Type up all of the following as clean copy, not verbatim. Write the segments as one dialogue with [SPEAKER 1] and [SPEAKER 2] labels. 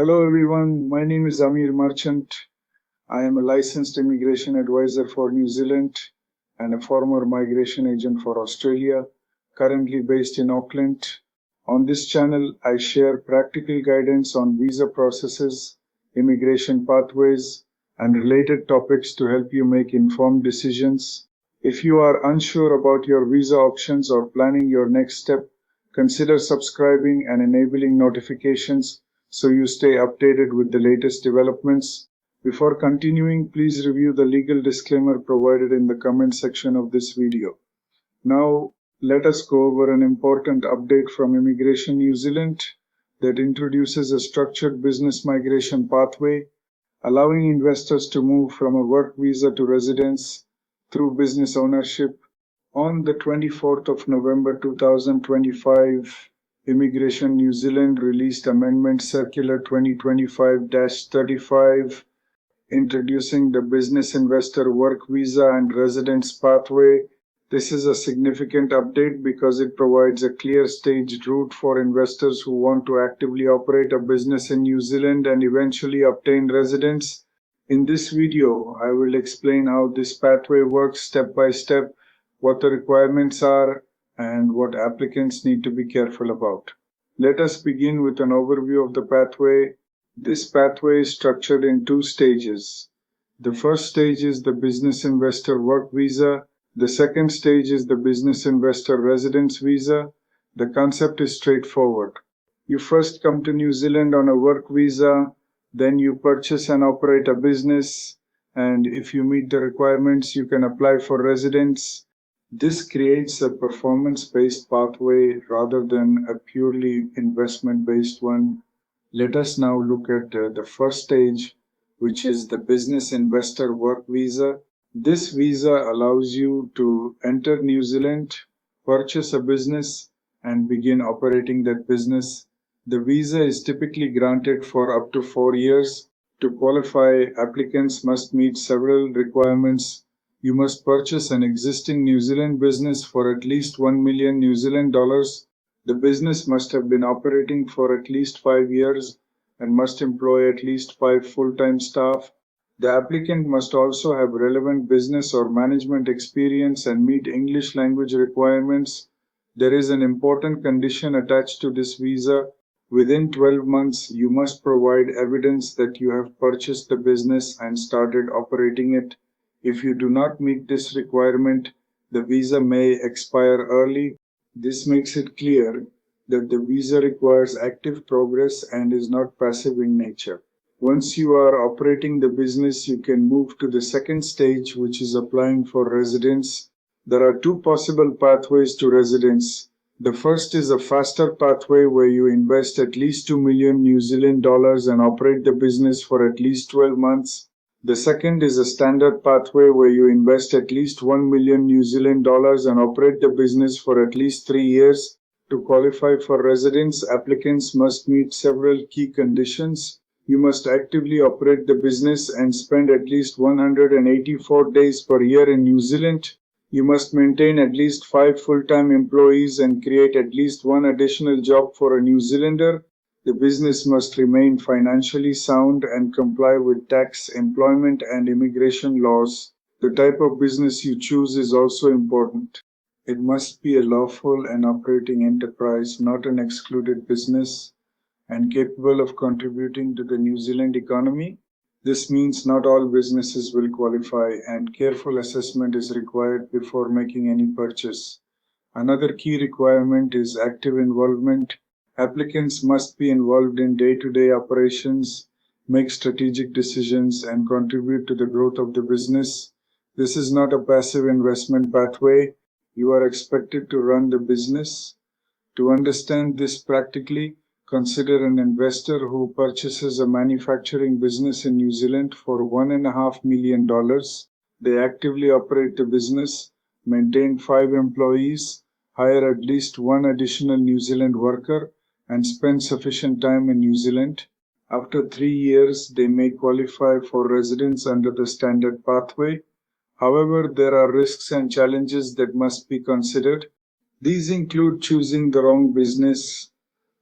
[SPEAKER 1] Hello everyone, my name is Amir Merchant. I am a licensed immigration advisor for New Zealand and a former migration agent for Australia, currently based in Auckland. On this channel, I share practical guidance on visa processes, immigration pathways, and related topics to help you make informed decisions. If you are unsure about your visa options or planning your next step, consider subscribing and enabling notifications so you stay updated with the latest developments. Before continuing, please review the legal disclaimer provided in the comment section of this video. Now, let us go over an important update from Immigration New Zealand that introduces a structured business migration pathway, allowing investors to move from a work visa to residence through business ownership. On the 24th of November 2025, Immigration New Zealand released Amendment Circular 2025-35, introducing the Business Investor Work Visa and Residence Pathway. This is a significant update because it provides a clear staged route for investors who want to actively operate a business in New Zealand and eventually obtain residence. In this video, I will explain how this pathway works step by step, what the requirements are, and what applicants need to be careful about. Let us begin with an overview of the pathway. This pathway is structured in two stages. The first stage is the Business Investor Work Visa. The second stage is the Business Investor Residence Visa. The concept is straightforward. You first come to New Zealand on a work visa, then you purchase and operate a business, and if you meet the requirements, you can apply for residence. This creates a performance-based pathway rather than a purely investment-based one. Let us now look at the first stage, which is the Business Investor Work Visa. This visa allows you to enter New Zealand, purchase a business, and begin operating that business. The visa is typically granted for up to 4 years. To qualify, applicants must meet several requirements. You must purchase an existing New Zealand business for at least 1 million New Zealand dollars. The business must have been operating for at least 5 years and must employ at least 5 full-time staff. The applicant must also have relevant business or management experience and meet English language requirements. There is an important condition attached to this visa. Within 12 months, you must provide evidence that you have purchased the business and started operating it. If you do not meet this requirement, the visa may expire early. This makes it clear that the visa requires active progress and is not passive in nature. Once you are operating the business, you can move to the second stage, which is applying for residence. There are two possible pathways to residence. The first is a faster pathway where you invest at least 2 million New Zealand dollars and operate the business for at least 12 months. The second is a standard pathway where you invest at least 1 million New Zealand dollars and operate the business for at least 3 years. To qualify for residence, applicants must meet several key conditions. You must actively operate the business and spend at least 184 days per year in New Zealand. You must maintain at least 5 full-time employees and create at least one additional job for a New Zealander. The business must remain financially sound and comply with tax, employment, and immigration laws. The type of business you choose is also important. It must be a lawful and operating enterprise, not an excluded business, and capable of contributing to the New Zealand economy. This means not all businesses will qualify, and careful assessment is required before making any purchase. Another key requirement is active involvement. Applicants must be involved in day-to-day operations, make strategic decisions, and contribute to the growth of the business. This is not a passive investment pathway. You are expected to run the business. To understand this practically, consider an investor who purchases a manufacturing business in New Zealand for $1.5 million. They actively operate the business, maintain 5 employees, hire at least one additional New Zealand worker, and spend sufficient time in New Zealand. After 3 years, they may qualify for residence under the standard pathway. However, there are risks and challenges that must be considered. These include choosing the wrong business,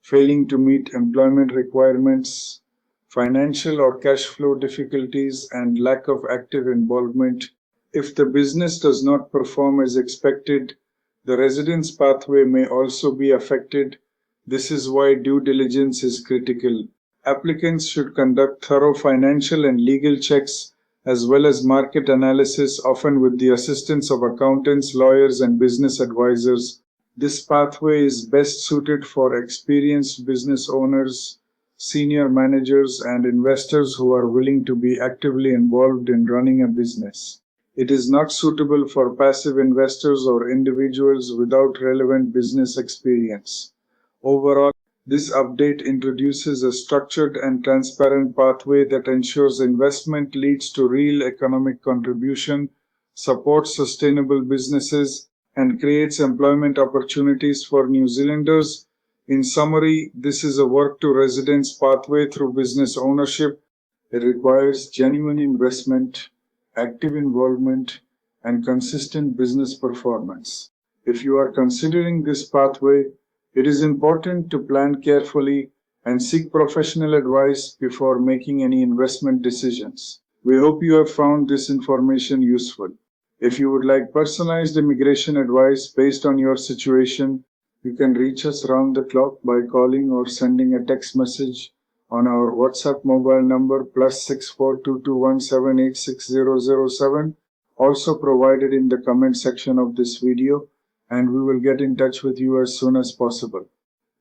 [SPEAKER 1] failing to meet employment requirements, financial or cash flow difficulties, and lack of active involvement. If the business does not perform as expected, the residence pathway may also be affected. This is why due diligence is critical. Applicants should conduct thorough financial and legal checks as well as market analysis, often with the assistance of accountants, lawyers, and business advisors. This pathway is best suited for experienced business owners, senior managers, and investors who are willing to be actively involved in running a business. It is not suitable for passive investors or individuals without relevant business experience. Overall, this update introduces a structured and transparent pathway that ensures investment leads to real economic contribution, supports sustainable businesses, and creates employment opportunities for New Zealanders. In summary, this is a work to residence pathway through business ownership. It requires genuine investment, active involvement, and consistent business performance. If you are considering this pathway, it is important to plan carefully and seek professional advice before making any investment decisions. We hope you have found this information useful. If you would like personalized immigration advice based on your situation, you can reach us round the clock by calling or sending a text message on our WhatsApp mobile number +642217860007, also provided in the comment section of this video, and we will get in touch with you as soon as possible.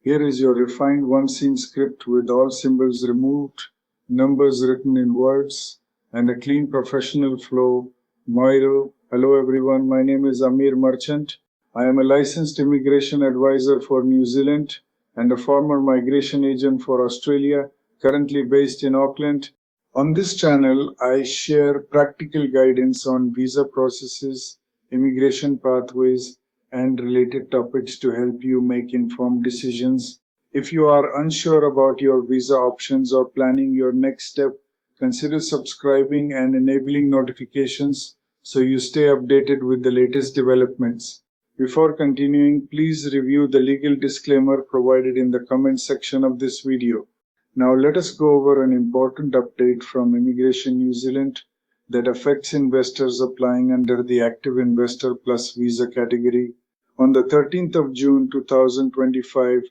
[SPEAKER 1] Here is your refined one-scene script with all symbols removed, numbers written in words, and a clean professional flow. Moiro, hello everyone, my name is Amir Merchant. I am a licensed immigration advisor for New Zealand and a former migration agent for Australia, currently based in Auckland. On this channel, I share practical guidance on visa processes, immigration pathways, and related topics to help you make informed decisions. If you are unsure about your visa options or planning your next step, consider subscribing and enabling notifications so you stay updated with the latest developments. Before continuing, please review the legal disclaimer provided in the comment section of this video. Now let us go over an important update from Immigration New Zealand that affects investors applying under the Active Investor Plus visa category. On the 13th of June 2025,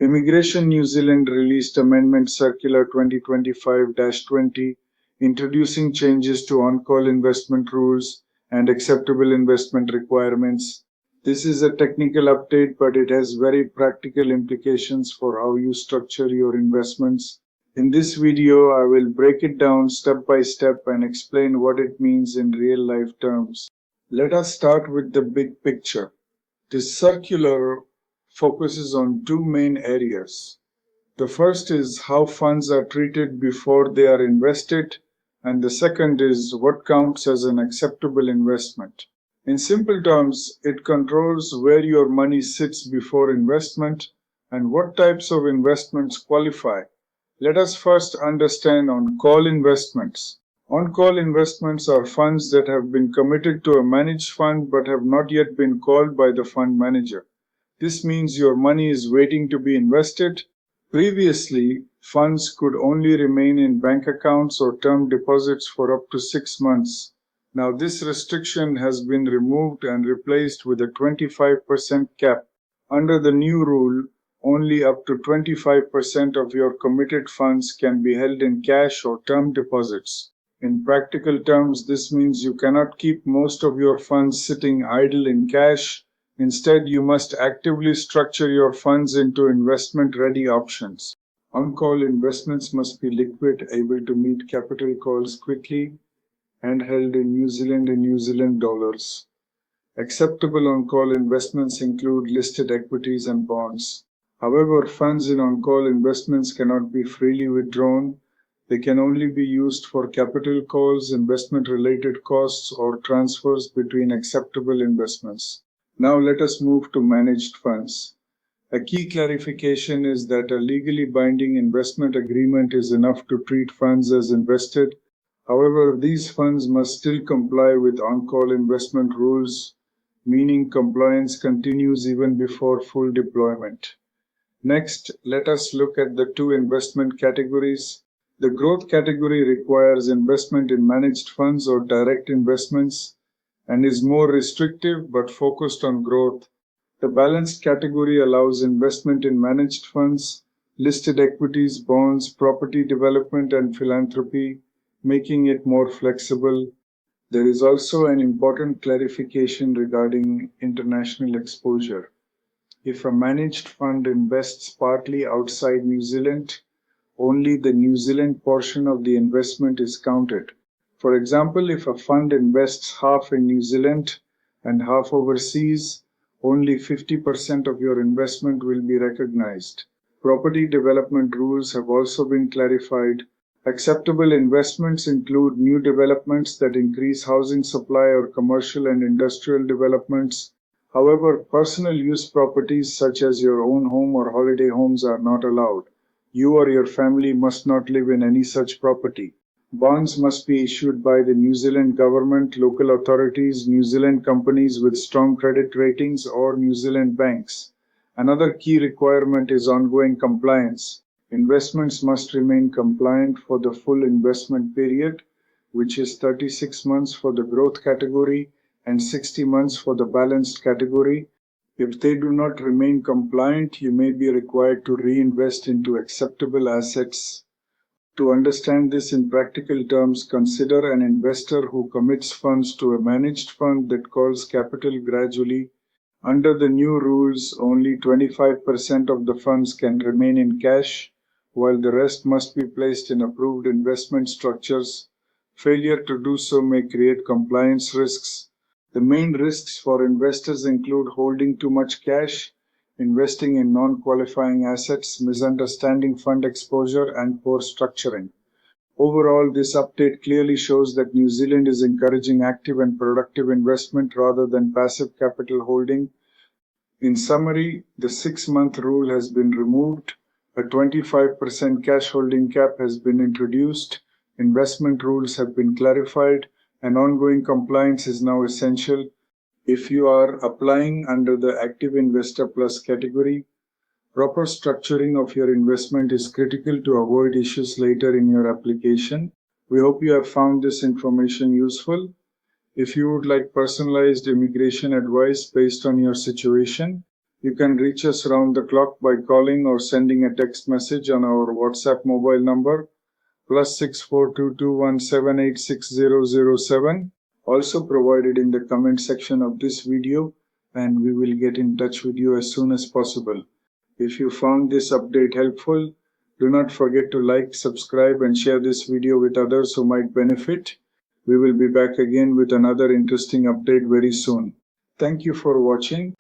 [SPEAKER 1] Immigration New Zealand released Amendment Circular 2025-20, introducing changes to on-call investment rules and acceptable investment requirements. This is a technical update, but it has very practical implications for how you structure your investments. In this video, I will break it down step by step and explain what it means in real-life terms. Let us start with the big picture. This circular focuses on two main areas. The first is how funds are treated before they are invested, and the second is what counts as an acceptable investment. In simple terms, it controls where your money sits before investment and what types of investments qualify. Let us first understand on-call investments. On-call investments are funds that have been committed to a managed fund but have not yet been called by the fund manager. This means your money is waiting to be invested. Previously, funds could only remain in bank accounts or term deposits for up to 6 months. Now this restriction has been removed and replaced with a 25% cap. Under the new rule, only up to 25% of your committed funds can be held in cash or term deposits. In practical terms, this means you cannot keep most of your funds sitting idle in cash. Instead, you must actively structure your funds into investment-ready options. On-call investments must be liquid, able to meet capital calls quickly, and held in New Zealand dollars. Acceptable on-call investments include listed equities and bonds. However, funds in on-call investments cannot be freely withdrawn. They can only be used for capital calls, investment-related costs, or transfers between acceptable investments. Now let us move to managed funds. A key clarification is that a legally binding investment agreement is enough to treat funds as invested. However, these funds must still comply with on-call investment rules, meaning compliance continues even before full deployment. Next, let us look at the two investment categories. The growth category requires investment in managed funds or direct investments and is more restrictive but focused on growth. The balanced category allows investment in managed funds, listed equities, bonds, property development, and philanthropy, making it more flexible. There is also an important clarification regarding international exposure. If a managed fund invests partly outside New Zealand, only the New Zealand portion of the investment is counted. For example, if a fund invests half in New Zealand and half overseas, only 50% of your investment will be recognized. Property development rules have also been clarified. Acceptable investments include new developments that increase housing supply or commercial and industrial developments. However, personal use properties such as your own home or holiday homes are not allowed. You or your family must not live in any such property. Bonds must be issued by the New Zealand government, local authorities, New Zealand companies with strong credit ratings, or New Zealand banks. Another key requirement is ongoing compliance. Investments must remain compliant for the full investment period, which is 36 months for the growth category and 60 months for the balanced category. If they do not remain compliant, you may be required to reinvest into acceptable assets. To understand this in practical terms, consider an investor who commits funds to a managed fund that calls capital gradually. Under the new rules, only 25% of the funds can remain in cash, while the rest must be placed in approved investment structures. Failure to do so may create compliance risks. The main risks for investors include holding too much cash, investing in non-qualifying assets, misunderstanding fund exposure, and poor structuring. Overall, this update clearly shows that New Zealand is encouraging active and productive investment rather than passive capital holding. In summary, the 6-month rule has been removed, a 25% cash holding cap has been introduced, investment rules have been clarified, and ongoing compliance is now essential. If you are applying under the Active Investor Plus category, proper structuring of your investment is critical to avoid issues later in your application. We hope you have found this information useful. If you would like personalized immigration advice based on your situation, you can reach us around the clock by calling or sending a text message on our WhatsApp mobile number +642217860007, also provided in the comment section of this video, and we will get in touch with you as soon as possible. If you found this update helpful, do not forget to like, subscribe, and share this video with others who might benefit. We will be back again with another interesting update very soon. Thank you for watching.